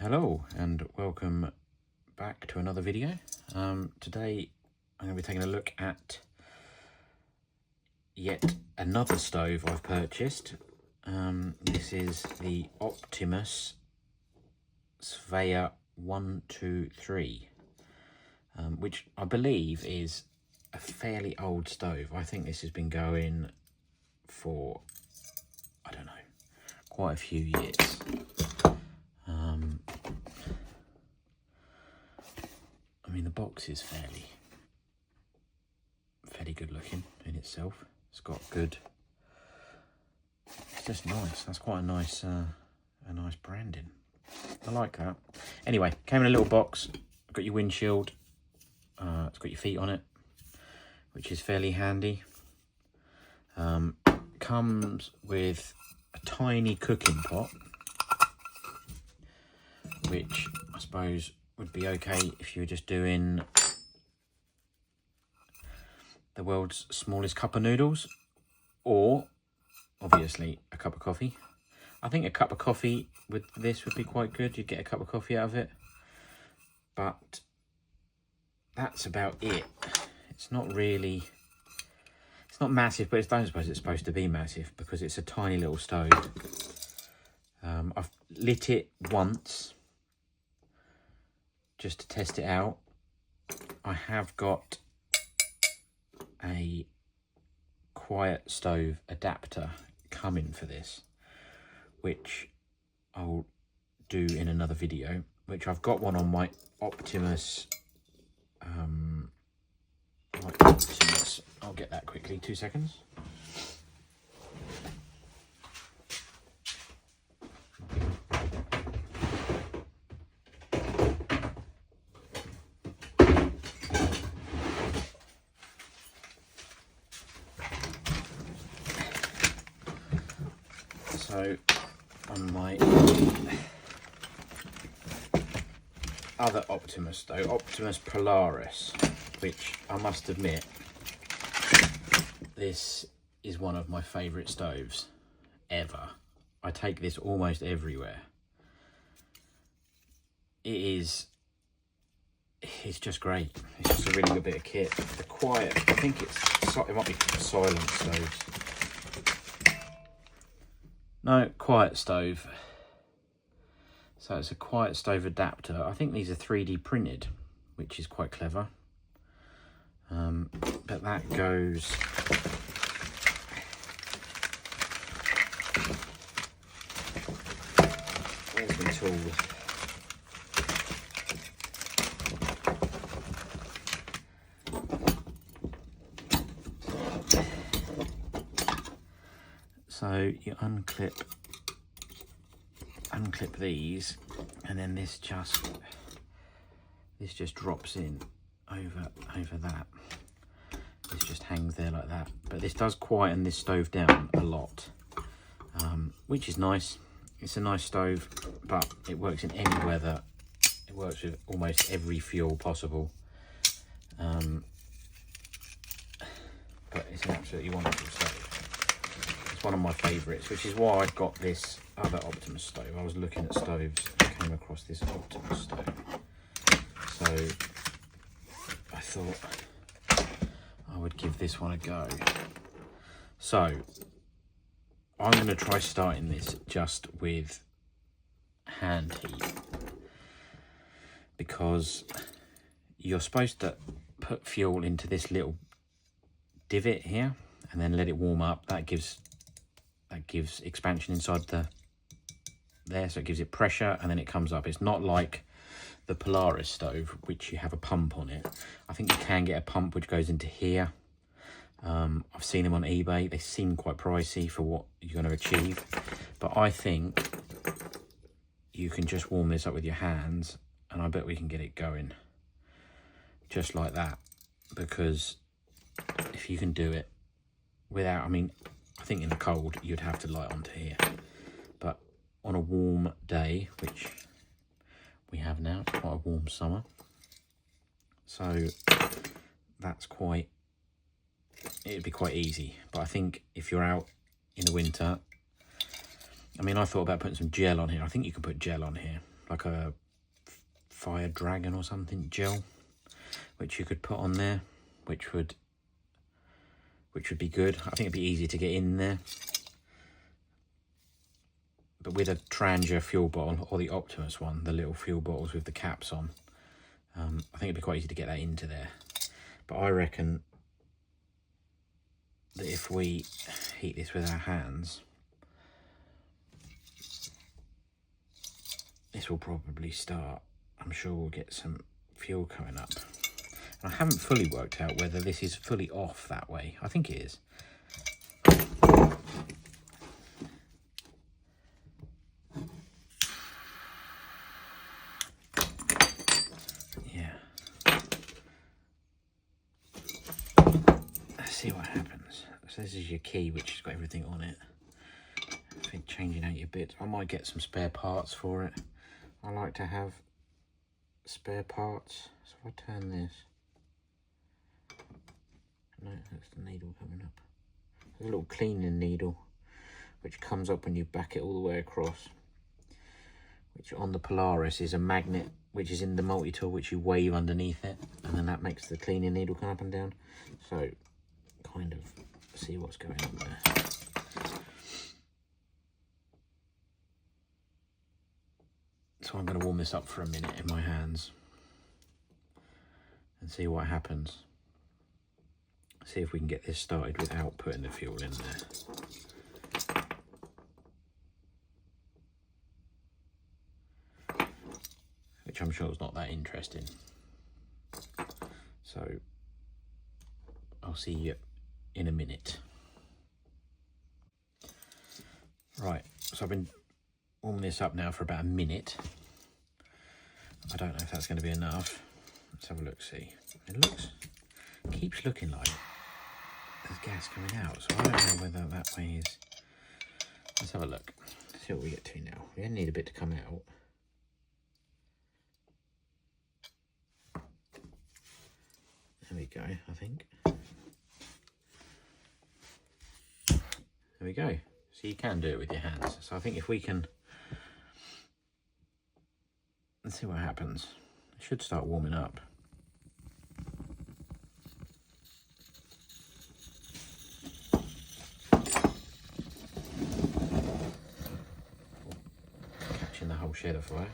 Hello and welcome back to another video. Today I'm going to be taking a look at yet another stove I've purchased. This is the Optimus SVEA 123, which I believe is a fairly old stove. I think this has been going for, I don't know, quite a few years. I mean, the box is fairly good looking in itself. It's got good, it's just nice. That's quite a nice branding. I like that. Anyway, came in a little box. Got your windshield. It's got your feet on it, which is fairly handy. Comes with a tiny cooking pot, which I suppose would be okay if you were just doing the world's smallest cup of noodles, or obviously a cup of coffee. I think a cup of coffee with this would be quite good. You'd get a cup of coffee out of it, but that's about it. It's not really, it's not massive, but I don't suppose it's supposed to be massive because it's a tiny little stove. I've lit it once just to test it out. I have got a quiet stove adapter coming for this, which I'll do in another video, which I've got one on my Optimus. I'll get that quickly, 2 seconds. So on my other Optimus stove, Optimus Polaris, which I must admit, this is one of my favourite stoves ever. I take this almost everywhere. It's just great. It's just a really good bit of kit. The quiet, I think it might be silent stoves. No, quiet stove. So it's a quiet stove adapter. I think these are 3D printed, which is quite clever. But that goes where's my tool? So you unclip these, and then this just drops in over that. This just hangs there like that. But this does quieten this stove down a lot, which is nice. It's a nice stove, but it works in any weather. It works with almost every fuel possible. But it's an absolutely wonderful stove. It's one of my favourites, which is why I got this other Optimus stove. I was looking at stoves and came across this Optimus stove. So I thought I would give this one a go. So I'm going to try starting this just with hand heat, because you're supposed to put fuel into this little divot here and then let it warm up. That gives expansion inside there, so it gives it pressure and then it comes up. It's not like the Polaris stove, which you have a pump on it. I think you can get a pump which goes into here. I've seen them on eBay. They seem quite pricey for what you're going to achieve, but I think you can just warm this up with your hands, and I bet we can get it going just like that, because if you can do it without, I mean, I think in the cold you'd have to light onto here, but on a warm day, which we have now, it's quite a warm summer, so that's quite, it'd be quite easy. But I think if you're out in the winter, I mean, I thought about putting some gel on here. I think you can put gel on here, like a fire dragon or something, gel, which you could put on there, which would be good. I think it'd be easy to get in there. But with a Trangia fuel bottle, or the Optimus one, the little fuel bottles with the caps on, I think it'd be quite easy to get that into there. But I reckon that if we heat this with our hands, this will probably start. I'm sure we'll get some fuel coming up. And I haven't fully worked out whether this is fully off that way. I think it is. Yeah. Let's see what happens. So this is your key, which has got everything on it. I think changing out your bits. I might get some spare parts for it. I like to have spare parts. So if I turn this, no, that's the needle coming up. There's a little cleaning needle which comes up when you back it all the way across, which on the Polaris is a magnet which is in the multi-tool, which you wave underneath it, and then that makes the cleaning needle come up and down. So kind of see what's going on there. So I'm going to warm this up for a minute in my hands and see what happens. See if we can get this started without putting the fuel in there. Which I'm sure is not that interesting. So I'll see you in a minute. Right, so I've been warming this up now for about a minute. I don't know if that's going to be enough. Let's have a look, see. It keeps looking like there's gas coming out, so I don't know whether that way is. Let's have a look. See what we get to now. We only need a bit to come out. There we go, I think. There we go. So you can do it with your hands. So I think if we can, let's see what happens. It should start warming up. Catching the whole shed afire.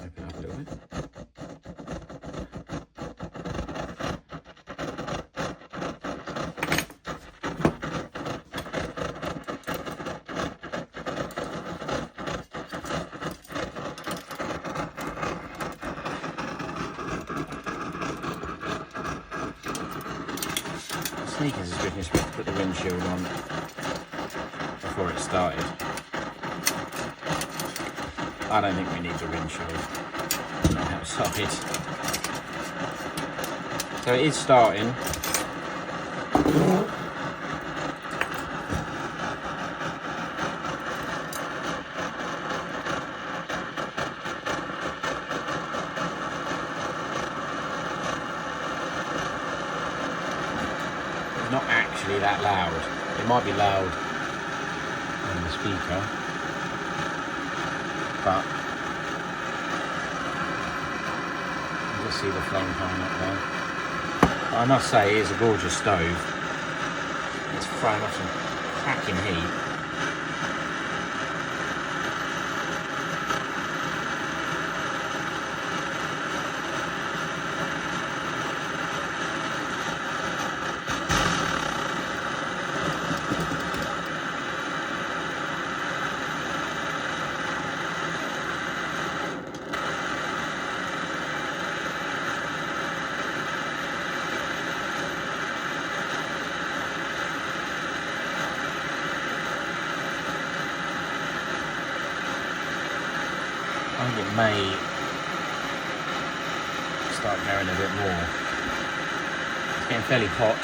Open up a little bit. Sneakers is goodness, we put the windshield on before it started. I don't think we need the windshield. Not outside. So it is starting. Not actually that loud. It might be loud on the speaker, but you just see the flame coming up there. But I must say, it is a gorgeous stove. It's throwing off some cracking heat. I think it may start going a bit more. It's getting fairly hot.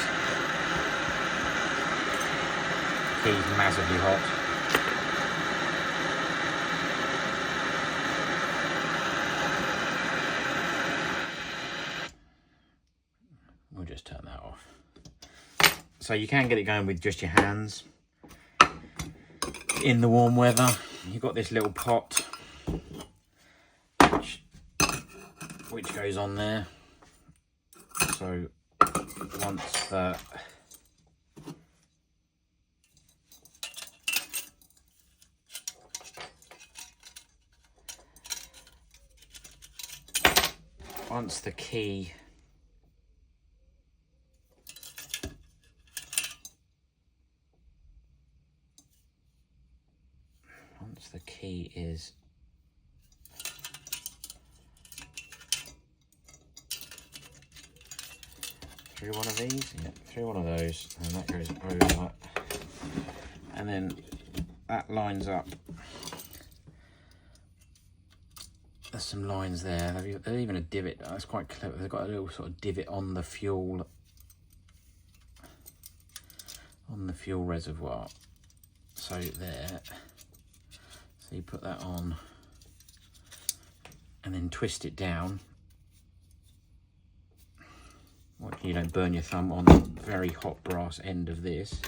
The key's massively hot. So you can get it going with just your hands. In the warm weather, you've got this little pot which goes on there. So once the key is through one of these, yeah, through one of those, and that goes over, and then that lines up. There's some lines there. There's even a divot. That's quite clever. They've got a little sort of divot on the fuel reservoir. So there. So you put that on and then twist it down. You don't burn your thumb on the very hot brass end of this.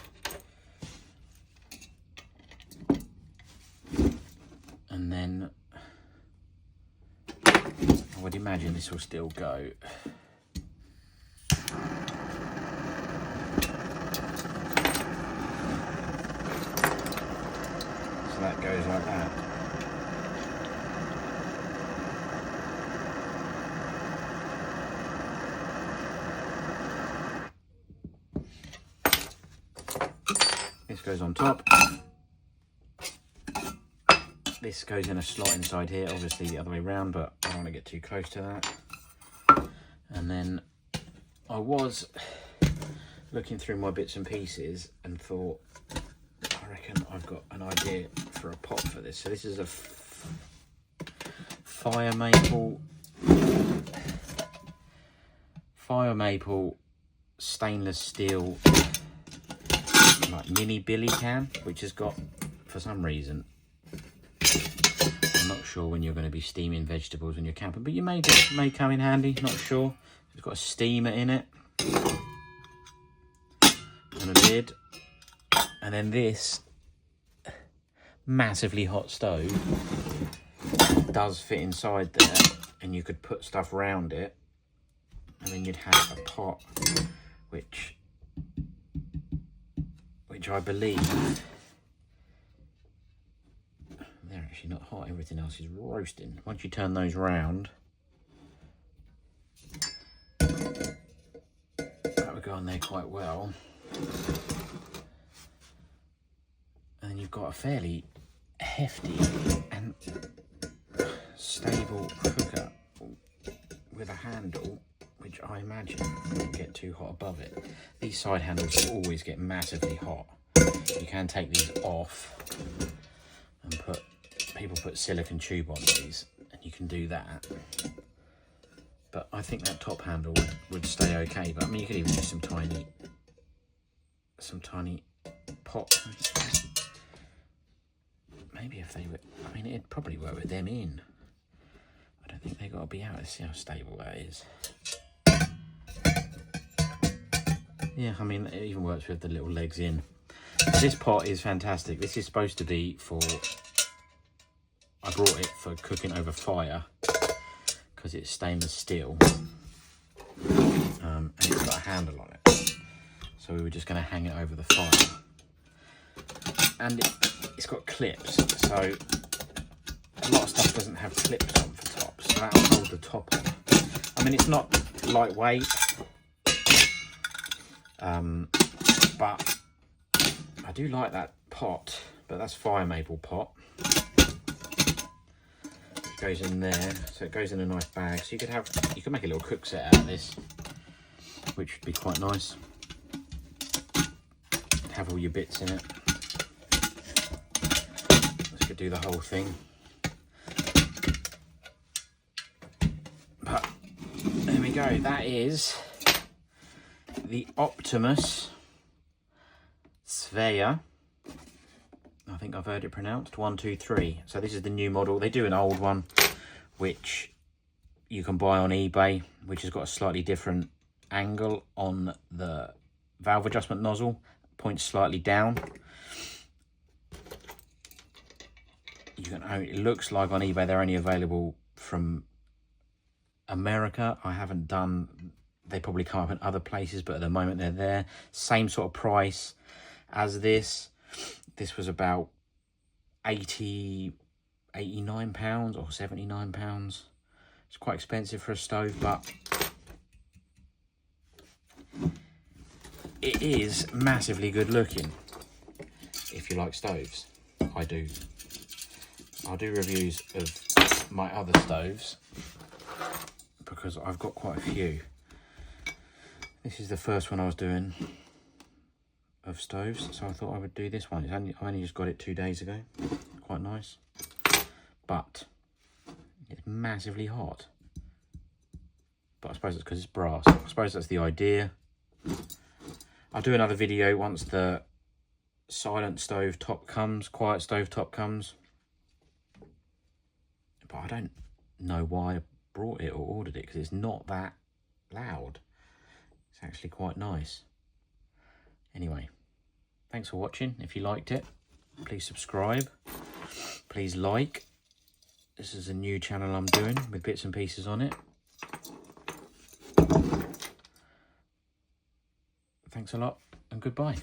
And then I would imagine this will still go. So that goes like that. This goes on top. This goes in a slot inside here, obviously the other way around, but I don't want to get too close to that. And then I was looking through my bits and pieces and thought, I reckon I've got an idea for a pot for this. So this is a fire maple stainless steel like mini billy can, which has got, for some reason, I'm not sure when you're going to be steaming vegetables when you're camping, but you may come in handy, not sure. It's got a steamer in it and a lid, and then this massively hot stove does fit inside there, and you could put stuff around it, and then you'd have a pot which I believe, they're actually not hot, everything else is roasting. Once you turn those round, that would go on there quite well. And then you've got a fairly hefty and stable cooker with a handle, which I imagine won't get too hot above it. These side handles always get massively hot. You can take these off and people put silicone tube on these, and you can do that. But I think that top handle would stay okay. But I mean, you could even use some tiny pot. Maybe if they were, I mean, it'd probably work with them in. I don't think they got to be out. Let's see how stable that is. Yeah, I mean, it even works with the little legs in. This pot is fantastic. This is supposed to be for, I brought it for cooking over fire because it's stainless steel, and it's got a handle on it. So we were just going to hang it over the fire. And it's got clips, so a lot of stuff doesn't have clips on for tops, so that'll hold the top on. I mean, it's not lightweight, but I do like that pot, but that's fire maple pot. It goes in there, so it goes in a nice bag. So you could make a little cook set out of this, which would be quite nice. Have all your bits in it. Let's go do the whole thing. But there we go. That is the Optimus SVEA. I think I've heard it pronounced 1, 2, 3. So this is the new model. They do an old one which you can buy on eBay, which has got a slightly different angle on the valve adjustment nozzle, points slightly down. You can only, it looks like on eBay they're only available from America. I haven't done, they probably come up in other places, but at the moment they're there. Same sort of price as this. This was about 89 pounds or 79 pounds. It's quite expensive for a stove, but it is massively good looking if you like stoves. I do. I'll do reviews of my other stoves because I've got quite a few. This is the first one I was doing of stoves, so I thought I would do this one. I only just got it 2 days ago. Quite nice, but it's massively hot. But I suppose it's because it's brass. I suppose that's the idea. I'll do another video once the silent stove top comes, quiet stove top comes. But I don't know why I brought it or ordered it, because it's not that loud. It's actually quite nice. Anyway, thanks for watching. If you liked it, please subscribe. Please like. This is a new channel I'm doing with bits and pieces on it. Thanks a lot and goodbye.